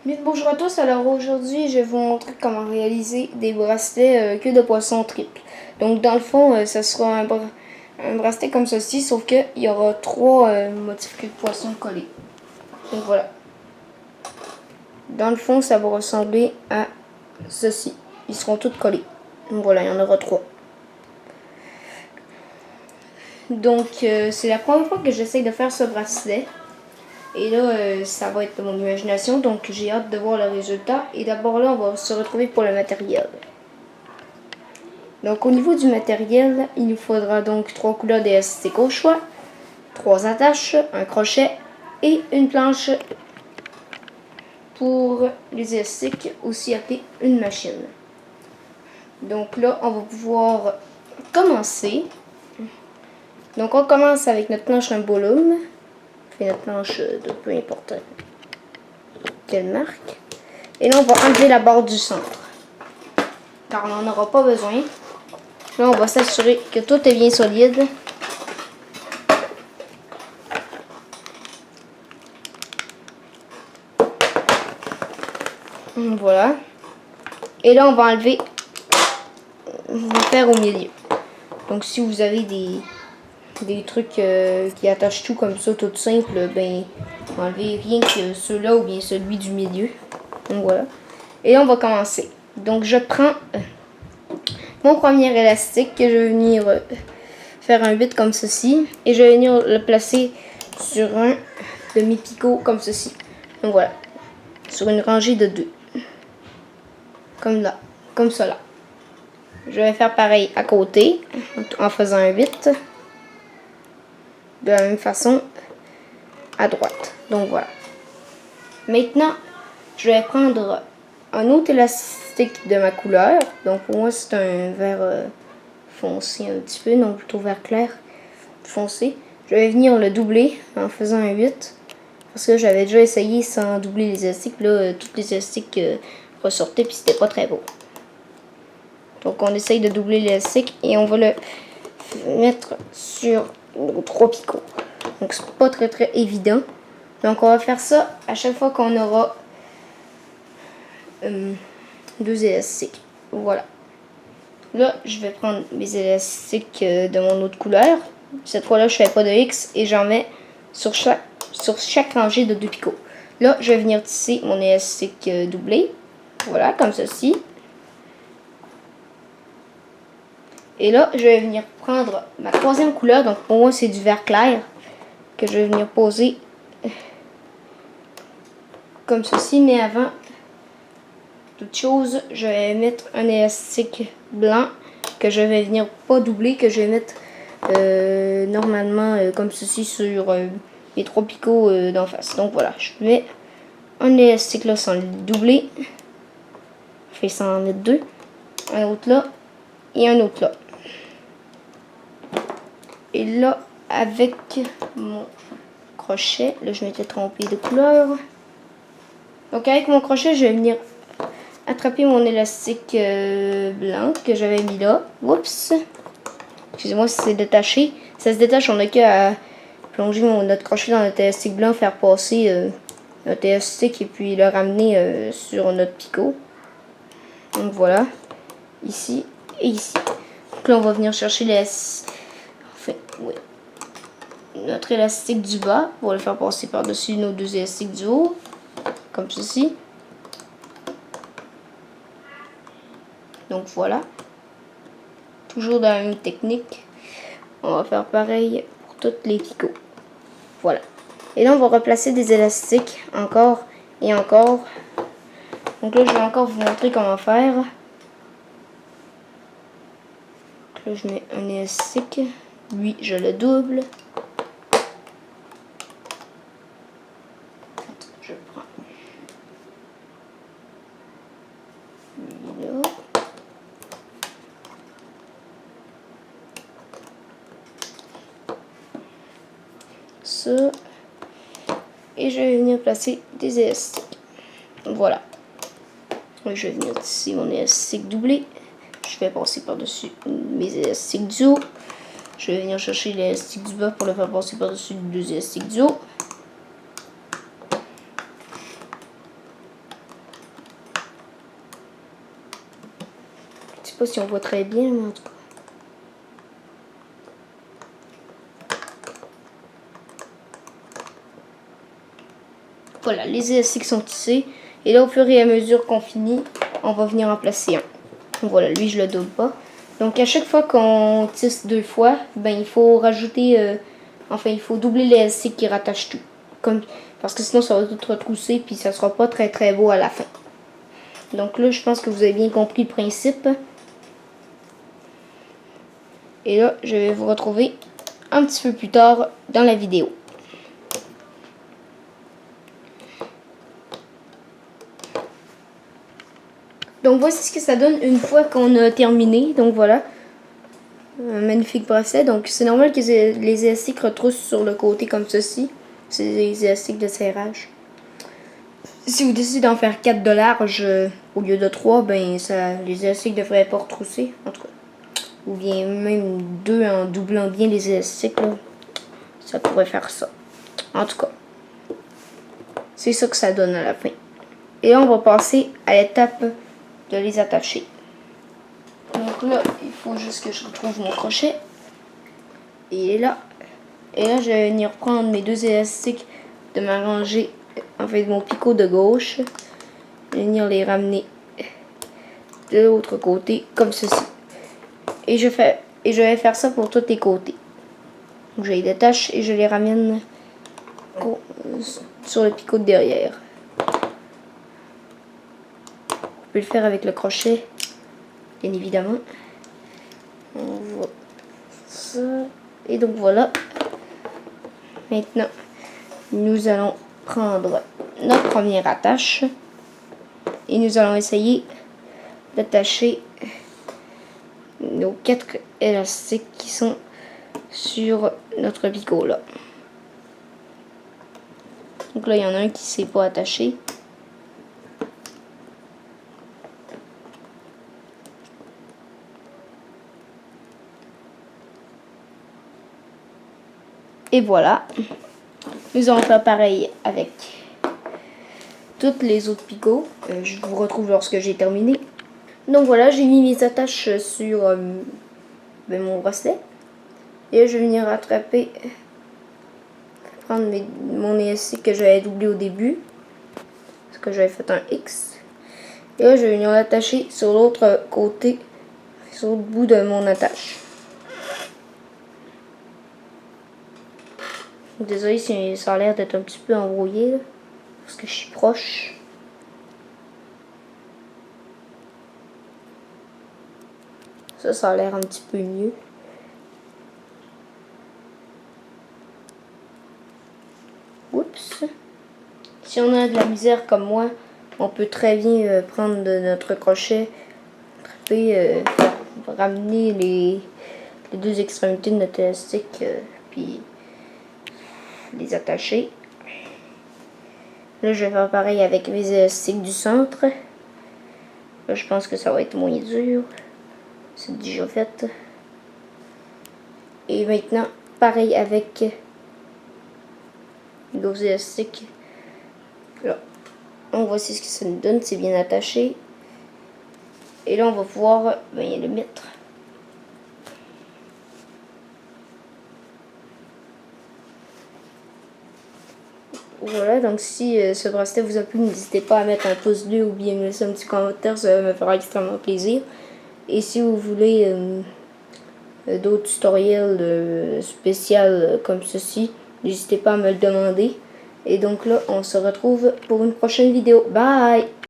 Bien, bonjour à tous, alors aujourd'hui je vais vous montrer comment réaliser des bracelets queue de poisson triple. Donc dans le fond, ça sera un bracelet comme ceci, sauf qu'il y aura trois motifs queue de poisson collés. Donc voilà. Dans le fond, ça va ressembler à ceci. Ils seront tous collés. Donc voilà, il y en aura trois. Donc c'est la première fois que j'essaye de faire ce bracelet. Et là, ça va être mon imagination, donc j'ai hâte de voir le résultat. Et d'abord là, on va se retrouver pour le matériel. Donc au niveau du matériel, il nous faudra donc 3 couleurs d'élastique au choix, 3 attaches, un crochet et une planche pour les élastiques, aussi appelée une machine. Donc là, on va pouvoir commencer. Donc on commence avec notre planche en volume. Et notre planche de peu importe quelle marque. Et là, on va enlever la barre du centre, car on n'en aura pas besoin. Là, on va s'assurer que tout est bien solide. Voilà. Et là, on va enlever le fer au milieu. Donc, si vous avez des trucs qui attachent tout comme ça, tout simple, ben, enlevez rien que ceux-là ou bien celui du milieu. Donc, voilà. Et là, on va commencer. Donc, je prends mon premier élastique que je vais venir faire un bit comme ceci. Et je vais venir le placer sur un demi-picot comme ceci. Donc, voilà. Sur une rangée de 2. Comme là. Comme cela. Je vais faire pareil à côté en faisant un bit. De la même façon à droite. Donc voilà. Maintenant, je vais prendre un autre élastique de ma couleur. Donc pour moi, c'est un vert foncé un petit peu, donc plutôt vert clair foncé. Je vais venir le doubler en faisant un 8. Parce que j'avais déjà essayé sans doubler les élastiques. Là, tous les élastiques ressortaient puis c'était pas très beau. Donc on essaye de doubler l'élastique et on va le mettre sur nos 3 picots. Donc c'est pas très évident. Donc on va faire ça à chaque fois qu'on aura 2 élastiques. Voilà. Là, je vais prendre mes élastiques de mon autre couleur. Cette fois-là, je fais pas de X et j'en mets sur chaque rangée de 2 picots. Là, je vais venir tisser mon élastique doublé. Voilà, comme ceci. Et là, je vais venir prendre ma troisième couleur. Donc pour moi, c'est du vert clair que je vais venir poser comme ceci. Mais avant toute chose, je vais mettre un élastique blanc que je vais venir pas doubler, que je vais mettre normalement comme ceci sur les 3 picots d'en face. Donc voilà, je mets un élastique là sans le doubler. Je fais ça en mettre 2. Un autre là et un autre là. Et là, avec mon crochet, là je m'étais trompée de couleur. Donc avec mon crochet, je vais venir attraper mon élastique blanc que j'avais mis là. Oups! Excusez-moi si c'est détaché. Ça se détache, on n'a qu'à plonger notre crochet dans notre élastique blanc, faire passer notre élastique et puis le ramener sur notre picot. Donc voilà. Ici et ici. Donc là, on va venir chercher notre élastique du bas pour le faire passer par-dessus nos 2 élastiques du haut. Comme ceci. Donc voilà. Toujours dans la même technique. On va faire pareil pour toutes les picots. Voilà. Et là, on va replacer des élastiques encore et encore. Donc là, je vais encore vous montrer comment faire. Donc là, je mets un élastique. Lui, je le double. Je prends lui là. Ça. Et je vais venir placer des élastiques. Voilà. Je vais venir tisser mon élastique doublé. Je vais passer par-dessus mes élastiques du haut. Je vais venir chercher l'élastique du bas pour le faire passer par-dessus les 2 élastiques du haut. sais pas si on voit très bien, mais en tout cas. Voilà, les élastiques sont tissés. Et là, au fur et à mesure qu'on finit, on va venir en placer un. Voilà, lui, je le double pas. Donc, à chaque fois qu'on tisse 2 fois, ben, il faut rajouter... enfin, il faut doubler l'élastique qui rattache tout. Parce que sinon, ça va tout retrousser, puis ça sera pas très très beau à la fin. Donc là, je pense que vous avez bien compris le principe. Et là, je vais vous retrouver un petit peu plus tard dans la vidéo. Donc voici ce que ça donne une fois qu'on a terminé. Donc voilà, un magnifique bracelet. Donc c'est normal que les élastiques retroussent sur le côté comme ceci. C'est des élastiques de serrage. Si vous décidez d'en faire 4 de large au lieu de 3, ben les élastiques ne devraient pas retrousser. En tout cas. Ou bien même 2 en doublant bien les élastiques. Là. Ça pourrait faire ça. En tout cas, c'est ça que ça donne à la fin. Et là, on va passer à l'étape de les attacher. Donc là, il faut juste que je retrouve mon crochet. Et là, je vais venir prendre mes 2 élastiques de m'arranger, en fait, mon picot de gauche. Je vais venir les ramener de l'autre côté, comme ceci. Et je vais faire ça pour tous les côtés. Donc je les détache et je les ramène sur le picot de derrière. On peut le faire avec le crochet, bien évidemment. On voit ça. Et donc voilà. Maintenant, nous allons prendre notre première attache et nous allons essayer d'attacher nos 4 élastiques qui sont sur notre picot là. Donc là, il y en a un qui ne s'est pas attaché. Et voilà. Nous allons faire pareil avec toutes les autres picots. Je vous retrouve lorsque j'ai terminé. Donc voilà, j'ai mis mes attaches sur mon bracelet. Et je vais venir rattraper, prendre mon élastique que j'avais doublé au début. Parce que j'avais fait un X. Et là, je vais venir l'attacher sur l'autre côté, sur le bout de mon attache. Désolé si ça a l'air d'être un petit peu embrouillé, là, parce que je suis proche. Ça a l'air un petit peu mieux. Oups. Si on a de la misère comme moi, on peut très bien prendre de notre crochet, ramener les 2 extrémités de notre élastique, puis les attacher. Là, je vais faire pareil avec mes élastiques du centre. Là, je pense que ça va être moins dur. C'est déjà fait. Et maintenant, pareil avec nos élastiques. Là, on voit ce que ça nous donne. C'est bien attaché. Et là, on va pouvoir le mettre. Voilà, donc si ce bracelet vous a plu, n'hésitez pas à mettre un pouce bleu ou bien me laisser un petit commentaire, ça me fera extrêmement plaisir. Et si vous voulez d'autres tutoriels spéciaux comme ceci, n'hésitez pas à me le demander. Et donc là, on se retrouve pour une prochaine vidéo. Bye!